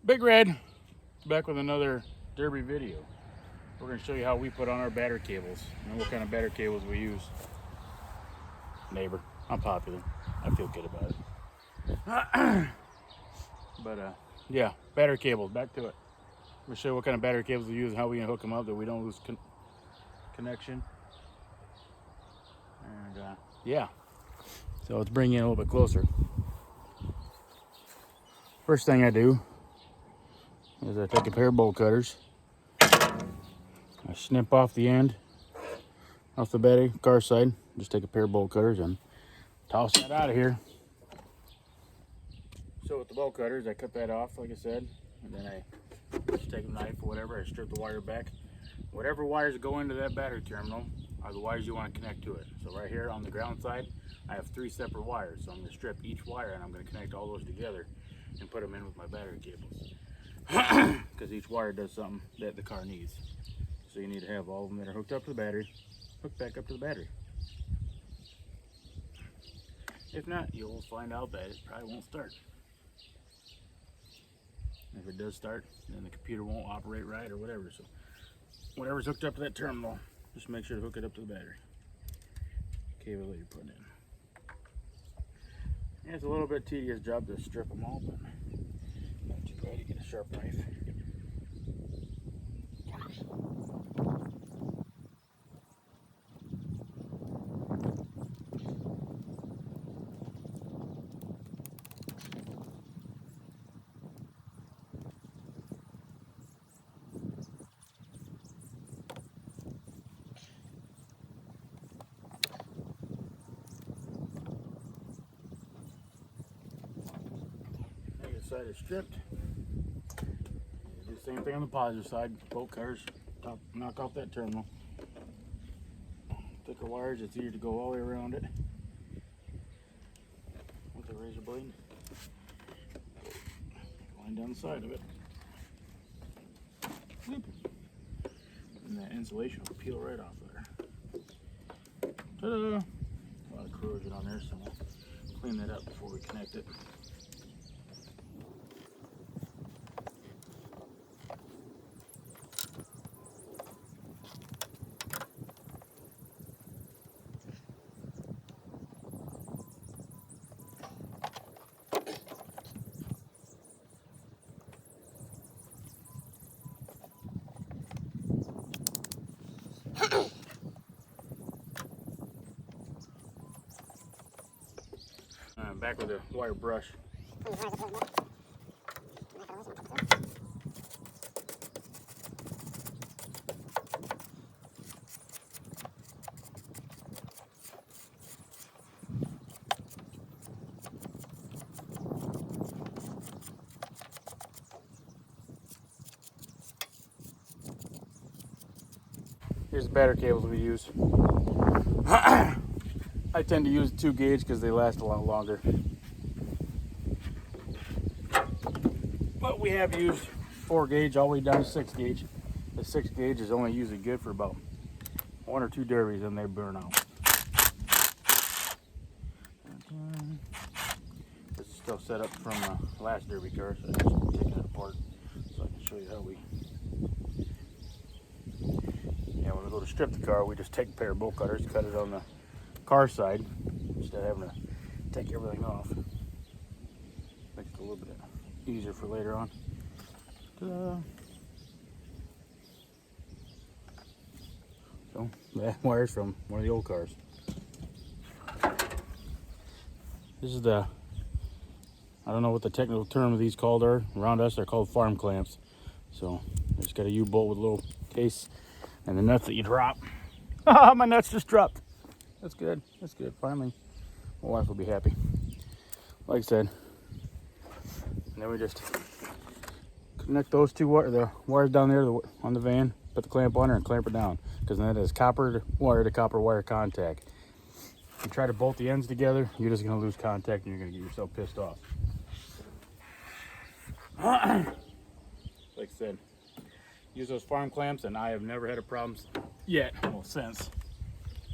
Big Red, back with another derby video. We're going to show you how we put on our battery cables and what kind of battery cables we use. Neighbor, I'm popular. I feel good about it. But yeah, battery cables, back to it. We'll show you what kind of battery cables we use and how we can hook them up that we don't lose connection. And yeah, so let's bring you in a little bit closer. First thing I do is I take a pair of bolt cutters. I snip off the end off the battery car side. Just take a pair of bolt cutters and toss that out of here. So with the bolt cutters, I cut that off, like I said, and then I just take a knife or whatever. I strip the wire back. Whatever wires go into that battery terminal are the wires you want to connect to it. So right here on the ground side, I have 3 separate wires. So I'm going to strip each wire and I'm going to connect all those together and put them in with my battery cables. Because each wire does something that the car needs. So you need to have all of them that are hooked up to the battery, hooked back up to the battery. If not, you'll find out that it probably won't start. If it does start, then the computer won't operate right or whatever. So whatever's hooked up to that terminal, just make sure to hook it up to the battery cable that you're putting in. Yeah, it's a little bit tedious job to strip them all, but not too bad. You get a sharp knife. Negative side is stripped. Do the same thing on the positive side. Bolt cutters, knock off that terminal. Thicker wires, it's easier to go all the way around it with a razor blade. Going down the side of it. And that insulation will peel right off there. Ta-da! A lot of corrosion on there, so we'll clean that up before we connect it. Back with a wire brush. Here's the battery cables we use. I tend to use 2 gauge because they last a lot longer. But we have used 4 gauge all the way down to 6 gauge. The 6 gauge is only usually good for about 1 or 2 derbies and they burn out. This is still set up from the last derby car, so I'm just taking it apart so I can show you how we. Yeah, when we go to strip the car, we just take a pair of bolt cutters, cut it on the car side instead of having to take everything off. Makes it a little bit easier for later on. Ta-da. So that wire's from one of the old cars. This is the, I don't know what the technical term of these called are. Around us they're called farm clamps. So just got a U-bolt with a little case and the nuts that you drop. Ah, my nuts just dropped. That's good. That's good. Finally, my wife will be happy. Like I said, and then we just connect those two the wires down there on the van. Put the clamp on her and clamp it down, because then it is copper wire to copper wire contact. If you try to bolt the ends together, you're just going to lose contact and you're going to get yourself pissed off. Like I said, use those farm clamps, and I have never had a problem yet, well, since.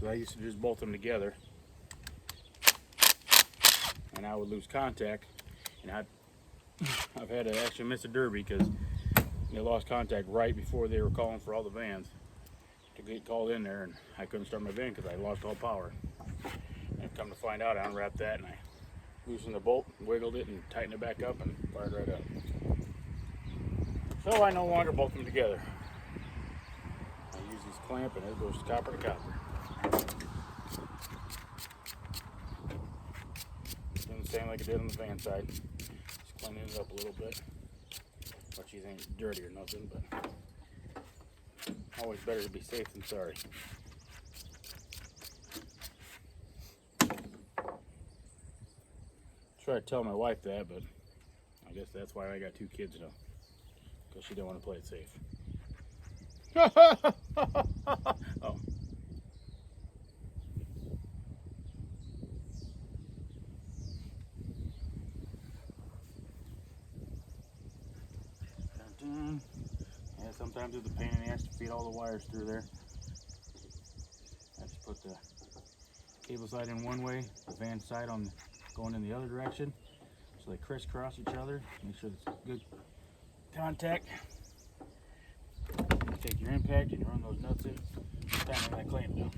So I used to just bolt them together, and I would lose contact, and I'd I've had to actually miss a derby because they lost contact right before they were calling for all the vans to get called in there, and I couldn't start my van because I lost all power. And come to find out, I unwrapped that and I loosened the bolt, wiggled it, and tightened it back up and fired right up. So I no longer bolt them together. I use these clamp and it goes copper to copper. Doing the same like I did on the van side. Just cleaning it up a little bit. But these ain't dirty or nothing, but always better to be safe than sorry. Try to tell my wife that, but I guess that's why I got 2 kids now. Because she didn't want to play it safe. Oh. Dun-dun. Yeah, sometimes it's a pain in the ass to feed all the wires through there. I just put the cable side in one way, the van side on going in the other direction, so they crisscross each other. Make sure it's good contact. You take your impact and you run those nuts in. Tighten that clamp down.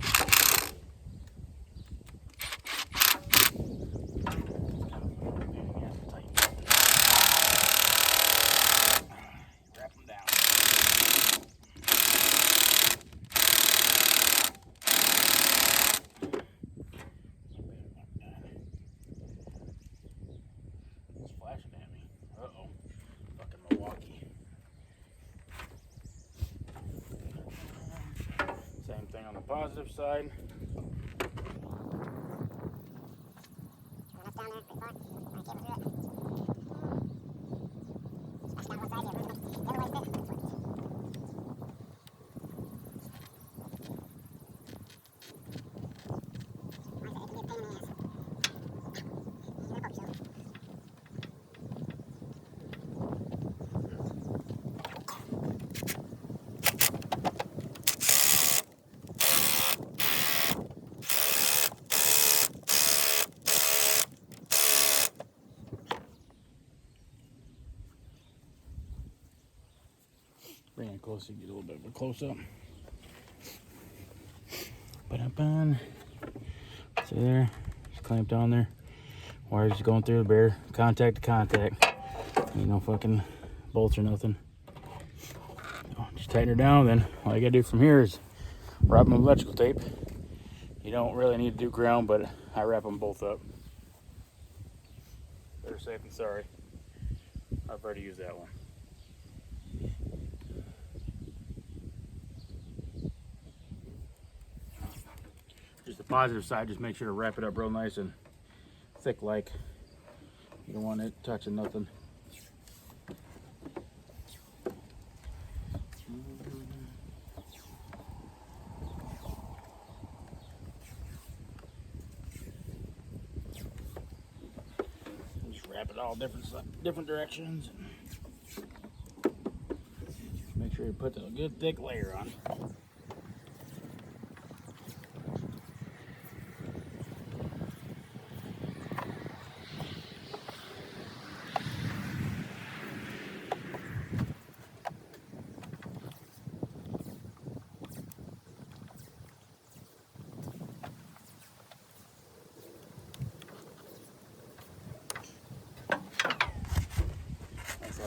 Wrap them down. It's flashing at me. Uh-oh. Fucking Milwaukee. Same thing on the positive side. Bring it closer, get a little bit of a close up. Ba-dum-bum. See there? Just clamped on there. Wires just going through the bare contact to contact. Ain't no fucking bolts or nothing. So just tighten her down, then all you gotta do from here is wrap them with electrical tape. You don't really need to do ground, but I wrap them both up. Better safe than sorry. I've already used that one. Just the positive side, just make sure to wrap it up real nice and thick like. You don't want it touching nothing. Just wrap it all different directions. Make sure you put a good thick layer on.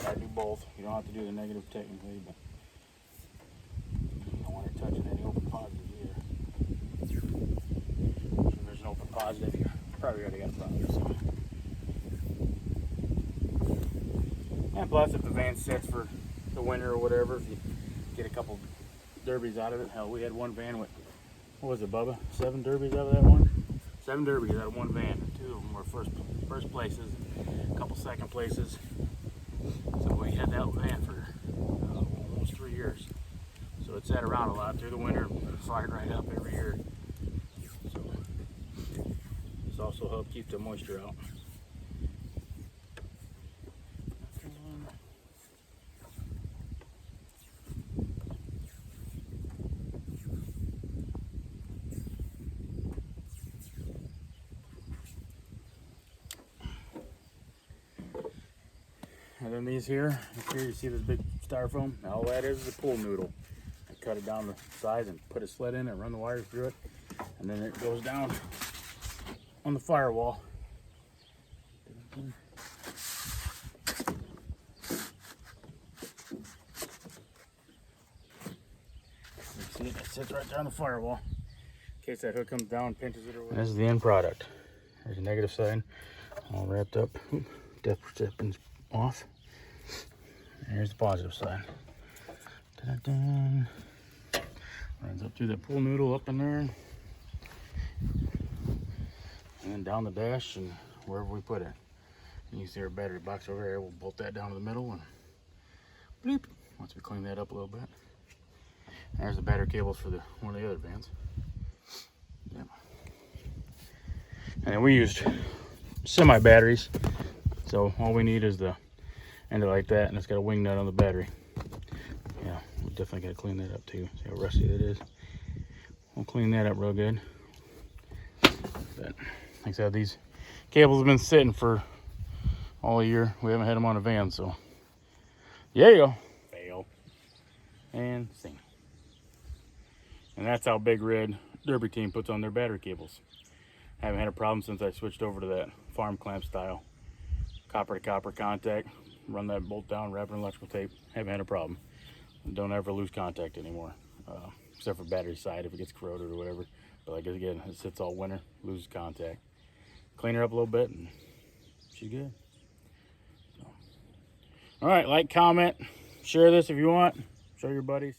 I do both. You don't have to do the negative technically, but you don't want it touching any open positives either. So if there's an open positive, you probably already got a positive. So. And plus, if the van sits for the winter or whatever, if you get a couple derbies out of it, hell, we had one van with, what was it, Bubba? 7 derbies out of that one? 7 derbies out of one van. 2 of them were first places, a couple second places. So we had that van for almost 3 years. So it sat around a lot through the winter, fired right up every year. So this also helped keep the moisture out. then these here you see this big styrofoam? Now all that is a pull noodle. I cut it down the sides and put a sled in and run the wires through it. And then it goes down on the firewall. See, it sits right there on the firewall. In case that hook comes down, pinches it or whatever. This is the end product. There's a negative side, all wrapped up. Depth perception's off. And here's the positive side. Dun-dun-dun. Runs up through that pool noodle up in there. And then down the dash and wherever we put it. And you see our battery box over here. We'll bolt that down to the middle and bleep. Once we clean that up a little bit. There's the battery cables for one of the other vans. Yep. And we used semi batteries, so all we need is the end of like that, and it's got a wing nut on the battery. Yeah, we definitely got to clean that up too. See how rusty that is. We'll clean that up real good. But like I said, these cables have been sitting for all year. We haven't had them on a van, so yeah. Fail and sing. And that's how Big Red Derby Team puts on their battery cables. Haven't had a problem since I switched over to that farm clamp style. Copper to copper contact. Run that bolt down, wrap it in electrical tape. Haven't had a problem. Don't ever lose contact anymore. Except for battery side if it gets corroded or whatever. But like again, it sits all winter, loses contact. Clean her up a little bit and she's good. So. All right, like, comment, share this if you want. Show your buddies.